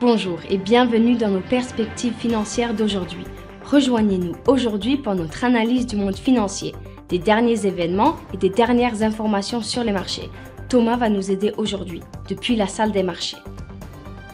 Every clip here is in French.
Bonjour et bienvenue dans nos perspectives financières d'aujourd'hui. Rejoignez-nous aujourd'hui pour notre analyse du monde financier, des derniers événements et des dernières informations sur les marchés. Thomas va nous aider aujourd'hui, depuis la salle des marchés.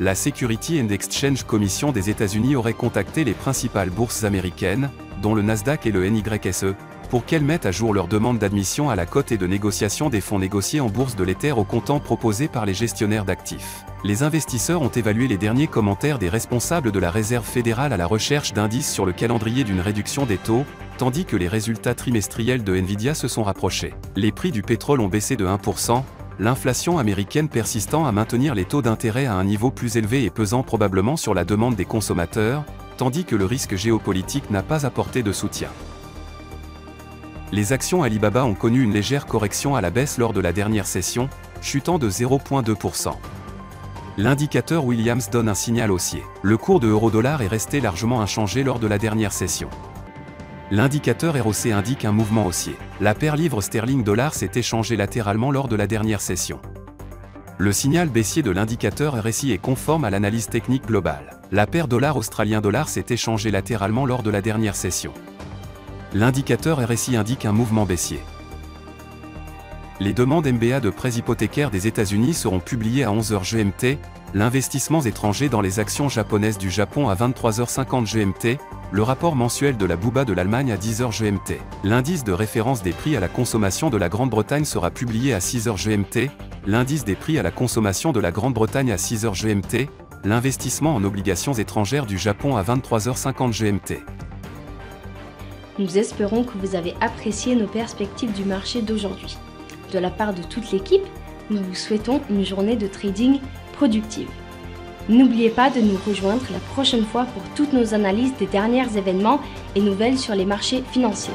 La Security and Exchange Commission des États-Unis aurait contacté les principales bourses américaines, dont le Nasdaq et le NYSE, pour qu'elles mettent à jour leur demande d'admission à la cote et de négociation des fonds négociés en bourse de l'Ether au comptant proposés par les gestionnaires d'actifs. Les investisseurs ont évalué les derniers commentaires des responsables de la Réserve fédérale à la recherche d'indices sur le calendrier d'une réduction des taux, tandis que les résultats trimestriels de Nvidia se sont rapprochés. Les prix du pétrole ont baissé de 1%, l'inflation américaine persistant à maintenir les taux d'intérêt à un niveau plus élevé et pesant probablement sur la demande des consommateurs, tandis que le risque géopolitique n'a pas apporté de soutien. Les actions Alibaba ont connu une légère correction à la baisse lors de la dernière session, chutant de 0,2%. L'indicateur Williams donne un signal haussier. Le cours de euro-dollar est resté largement inchangé lors de la dernière session. L'indicateur ROC indique un mouvement haussier. La paire livre sterling-dollar s'est échangée latéralement lors de la dernière session. Le signal baissier de l'indicateur RSI est conforme à l'analyse technique globale. La paire dollar-australien-dollar s'est échangée latéralement lors de la dernière session. L'indicateur RSI indique un mouvement baissier. Les demandes MBA de prêts hypothécaires des États-Unis seront publiées à 11h GMT, l'investissement étranger dans les actions japonaises du Japon à 23h50 GMT, le rapport mensuel de la BUBA de l'Allemagne à 10h GMT. L'indice de référence des prix à la consommation de la Grande-Bretagne sera publié à 6h GMT, l'indice des prix à la consommation de la Grande-Bretagne à 6h GMT, l'investissement en obligations étrangères du Japon à 23h50 GMT. Nous espérons que vous avez apprécié nos perspectives du marché d'aujourd'hui. De la part de toute l'équipe, nous vous souhaitons une journée de trading productive. N'oubliez pas de nous rejoindre la prochaine fois pour toutes nos analyses des derniers événements et nouvelles sur les marchés financiers.